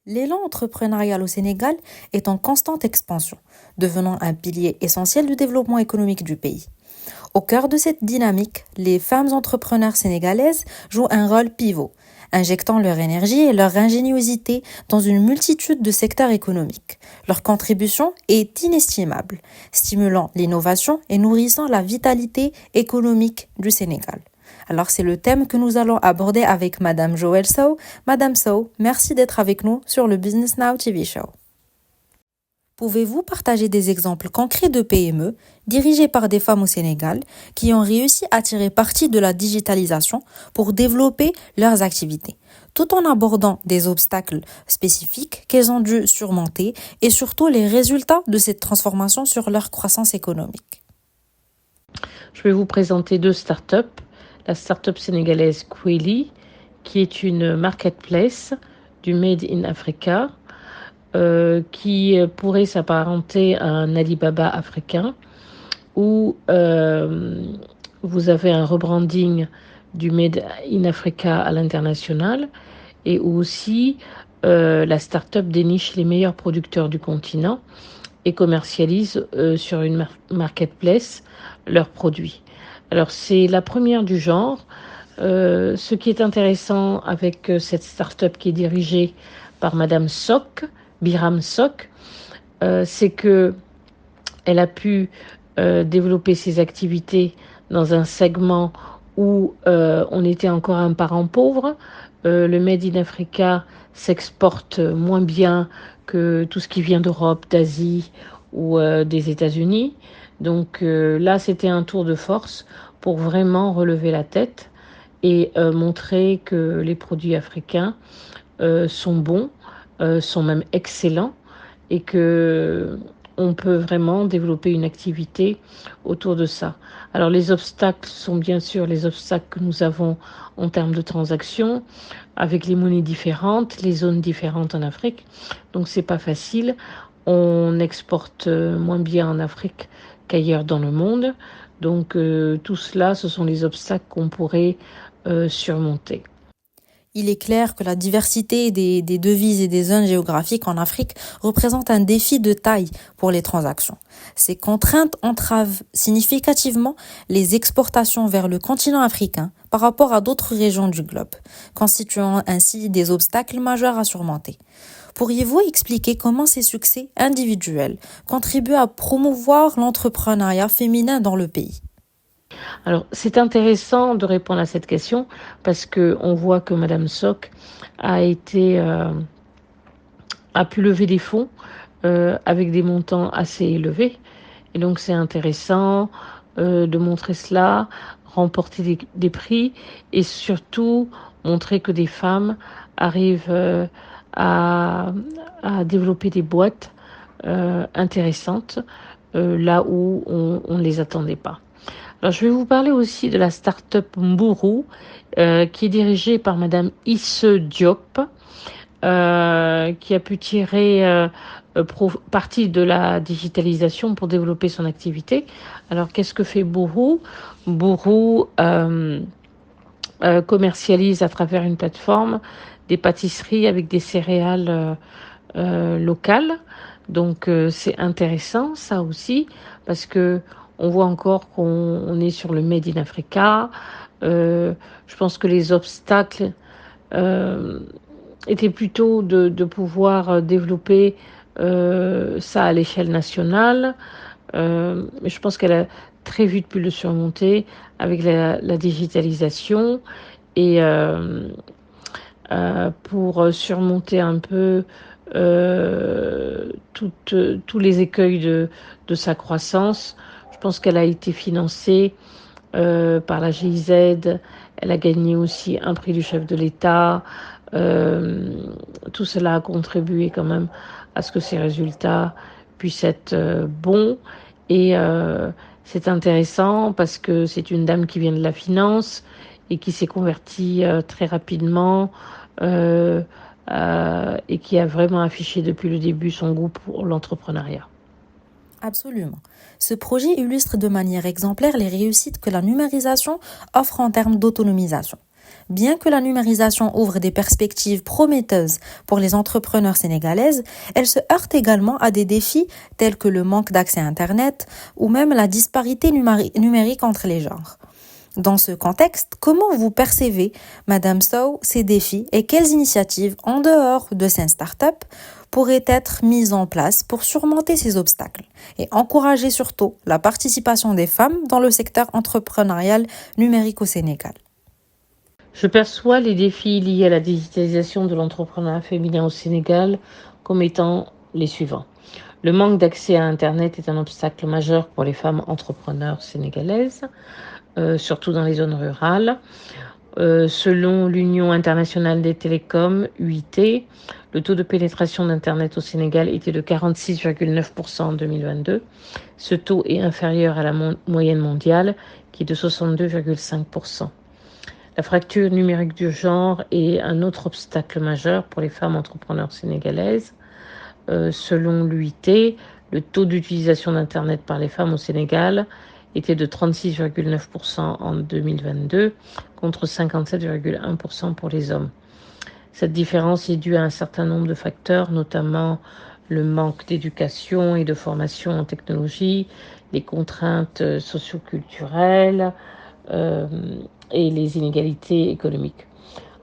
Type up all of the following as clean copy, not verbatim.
L'élan entrepreneurial au Sénégal est en constante expansion, devenant un pilier essentiel du développement économique du pays. Au cœur de cette dynamique, les femmes entrepreneurs sénégalaises jouent un rôle pivot, injectant leur énergie et leur ingéniosité dans une multitude de secteurs économiques. Leur contribution est inestimable, stimulant l'innovation et nourrissant la vitalité économique du Sénégal. Alors c'est le thème que nous allons aborder avec Madame Joëlle Sow. Madame Sow, merci d'être avec nous sur le Business Now TV Show. Pouvez-vous partager des exemples concrets de PME dirigées par des femmes au Sénégal qui ont réussi à tirer parti de la digitalisation pour développer leurs activités, tout en abordant des obstacles spécifiques qu'elles ont dû surmonter et surtout les résultats de cette transformation sur leur croissance économique? Je vais vous présenter deux startups. La startup sénégalaise Kweli, qui est une marketplace du Made in Africa, qui pourrait s'apparenter à un Alibaba africain, où vous avez un rebranding du Made in Africa à l'international, et où aussi la startup déniche les meilleurs producteurs du continent et commercialise sur une marketplace leurs produits. Alors c'est la première du genre. Ce qui est intéressant avec cette start-up qui est dirigée par Madame Sok, Biram Sok, c'est que elle a pu développer ses activités dans un segment où on était encore un parent pauvre. Le Made in Africa s'exporte moins bien que tout ce qui vient d'Europe, d'Asie ou des États-Unis. Donc là, c'était un tour de force pour vraiment relever la tête et montrer que les produits africains sont bons, sont même excellents et que on peut vraiment développer une activité autour de ça. Alors les obstacles sont bien sûr les obstacles que nous avons en termes de transactions, avec les monnaies différentes, les zones différentes en Afrique. Donc c'est pas facile. On exporte moins bien en Afrique qu'ailleurs dans le monde. Donc tout cela, ce sont les obstacles qu'on pourrait surmonter. Il est clair que la diversité des devises et des zones géographiques en Afrique représente un défi de taille pour les transactions. Ces contraintes entravent significativement les exportations vers le continent africain par rapport à d'autres régions du globe, constituant ainsi des obstacles majeurs à surmonter. Pourriez-vous expliquer comment ces succès individuels contribuent à promouvoir l'entrepreneuriat féminin dans le pays? Alors, c'est intéressant de répondre à cette question parce que on voit que Madame Sok a pu lever des fonds avec des montants assez élevés. Et donc, c'est intéressant de montrer cela, remporter des prix et surtout montrer que des femmes arrivent à, à développer des boîtes intéressantes là où on ne les attendait pas. Alors, je vais vous parler aussi de la start-up Mburu, qui est dirigée par Madame Isse Diop, qui a pu tirer parti de la digitalisation pour développer son activité. Alors, qu'est-ce que fait Mburu? Mburu commercialise à travers une plateforme des pâtisseries avec des céréales locales. Donc, c'est intéressant, ça aussi, parce que on voit encore qu'on est sur le Made in Africa. Je pense que les obstacles étaient plutôt de pouvoir développer ça à l'échelle nationale. Mais je pense qu'elle a très vite pu le surmonter avec la digitalisation et pour surmonter un peu tous les écueils de sa croissance. Je pense qu'elle a été financée par la GIZ. Elle a gagné aussi un prix du chef de l'État. Tout cela a contribué quand même à ce que ces résultats puissent être bons. Et c'est intéressant parce que c'est une dame qui vient de la finance et qui s'est convertie très rapidement et qui a vraiment affiché depuis le début son goût pour l'entrepreneuriat. Absolument. Ce projet illustre de manière exemplaire les réussites que la numérisation offre en termes d'autonomisation. Bien que la numérisation ouvre des perspectives prometteuses pour les entrepreneurs sénégalaises, elle se heurte également à des défis tels que le manque d'accès à Internet ou même la disparité numérique entre les genres. Dans ce contexte, comment vous percevez, Madame Sow, ces défis et quelles initiatives, en dehors de ces startups, pourraient être mises en place pour surmonter ces obstacles et encourager surtout la participation des femmes dans le secteur entrepreneurial numérique au Sénégal? Je perçois les défis liés à la digitalisation de l'entrepreneuriat féminin au Sénégal comme étant les suivants. Le manque d'accès à Internet est un obstacle majeur pour les femmes entrepreneurs sénégalaises, surtout dans les zones rurales. Selon l'Union internationale des télécoms, UIT, le taux de pénétration d'Internet au Sénégal était de 46,9% en 2022. Ce taux est inférieur à la moyenne mondiale, qui est de 62,5%. La fracture numérique du genre est un autre obstacle majeur pour les femmes entrepreneurs sénégalaises. Selon l'UIT, le taux d'utilisation d'Internet par les femmes au Sénégal était de 36,9% en 2022 contre 57,1% pour les hommes. Cette différence est due à un certain nombre de facteurs, notamment le manque d'éducation et de formation en technologie, les contraintes socioculturelles et les inégalités économiques.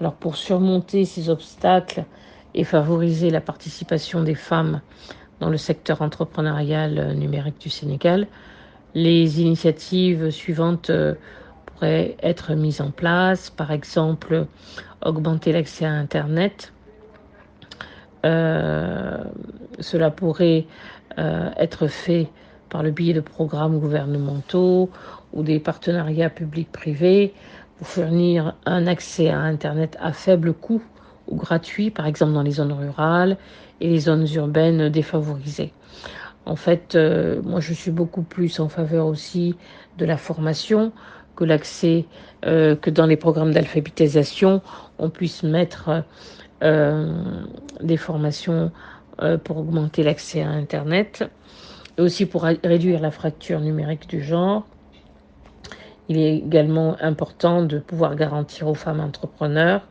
Alors pour surmonter ces obstacles et favoriser la participation des femmes dans le secteur entrepreneurial numérique du Sénégal, les initiatives suivantes pourraient être mises en place. Par exemple, augmenter l'accès à Internet. Cela pourrait être fait par le biais de programmes gouvernementaux ou des partenariats publics-privés pour fournir un accès à Internet à faible coût ou gratuit, par exemple dans les zones rurales et les zones urbaines défavorisées. En fait, moi je suis beaucoup plus en faveur aussi de la formation, que l'accès, que dans les programmes d'alphabétisation, on puisse mettre des formations pour augmenter l'accès à Internet, et aussi pour réduire la fracture numérique du genre. Il est également important de pouvoir garantir aux femmes entrepreneurs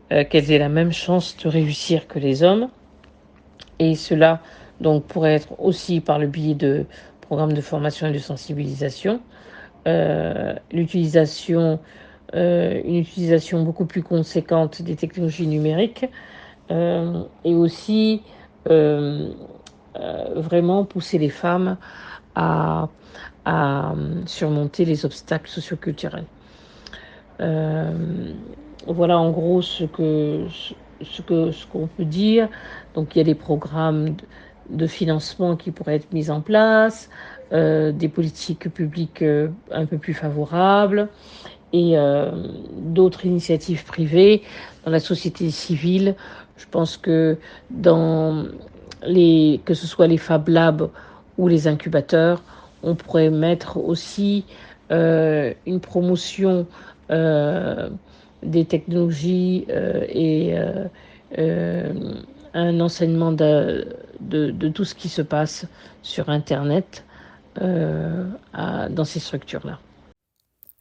qu'elles aient la même chance de réussir que les hommes. Et cela donc pourrait être aussi par le biais de programmes de formation et de sensibilisation. Une utilisation beaucoup plus conséquente des technologies numériques et aussi vraiment pousser les femmes à surmonter les obstacles socioculturels. Voilà en gros ce qu'on peut dire. Donc il y a des programmes de financement qui pourraient être mis en place, des politiques publiques un peu plus favorables et d'autres initiatives privées dans la société civile. Je pense que que ce soit les Fab Labs ou les incubateurs, on pourrait mettre aussi une promotion des technologies et un enseignement de tout ce qui se passe sur Internet dans ces structures-là.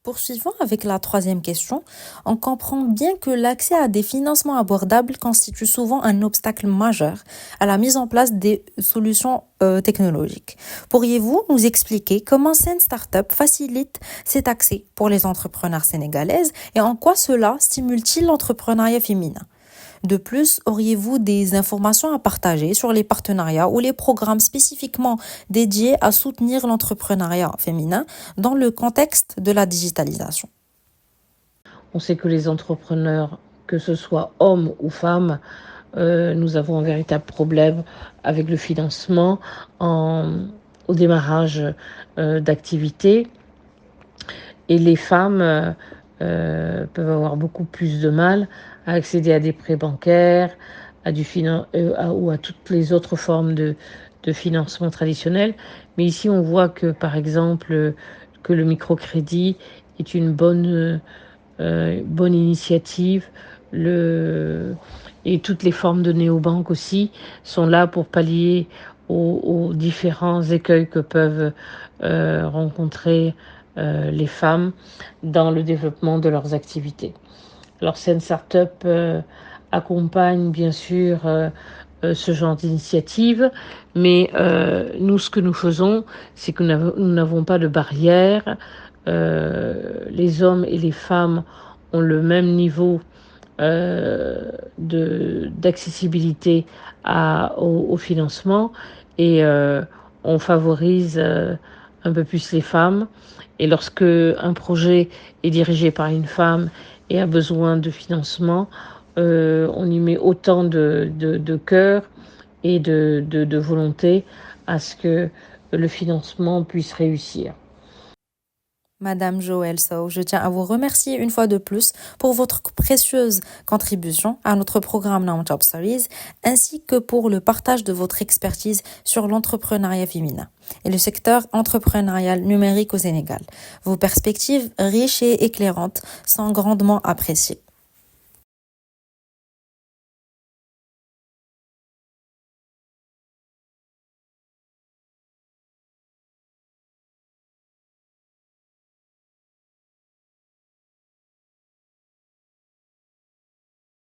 Poursuivons avec la troisième question. On comprend bien que l'accès à des financements abordables constitue souvent un obstacle majeur à la mise en place des solutions technologiques. Pourriez-vous nous expliquer comment Sen Startup facilite cet accès pour les entrepreneurs sénégalaises et en quoi cela stimule-t-il l'entrepreneuriat féminin? De plus, auriez-vous des informations à partager sur les partenariats ou les programmes spécifiquement dédiés à soutenir l'entrepreneuriat féminin dans le contexte de la digitalisation? On sait que les entrepreneurs, que ce soit hommes ou femmes, nous avons un véritable problème avec le financement au démarrage d'activités. Et les femmes peuvent avoir beaucoup plus de mal à accéder à des prêts bancaires, ou à toutes les autres formes de financement traditionnel. Mais ici, on voit que, par exemple, que le microcrédit est une bonne initiative. Et toutes les formes de néobanques aussi sont là pour pallier aux différents écueils que peuvent rencontrer les femmes dans le développement de leurs activités. Alors, Sen Startup accompagne bien sûr ce genre d'initiative, mais nous, ce que nous faisons, c'est que nous n'avons pas de barrière. Les hommes et les femmes ont le même niveau d'accessibilité au financement et on favorise un peu plus les femmes. Et lorsque un projet est dirigé par une femme et a besoin de financement, on y met autant de cœur et de volonté à ce que le financement puisse réussir. Madame Joëlle Sow, je tiens à vous remercier une fois de plus pour votre précieuse contribution à notre programme Now Job Stories, ainsi que pour le partage de votre expertise sur l'entrepreneuriat féminin et le secteur entrepreneurial numérique au Sénégal. Vos perspectives riches et éclairantes sont grandement appréciées.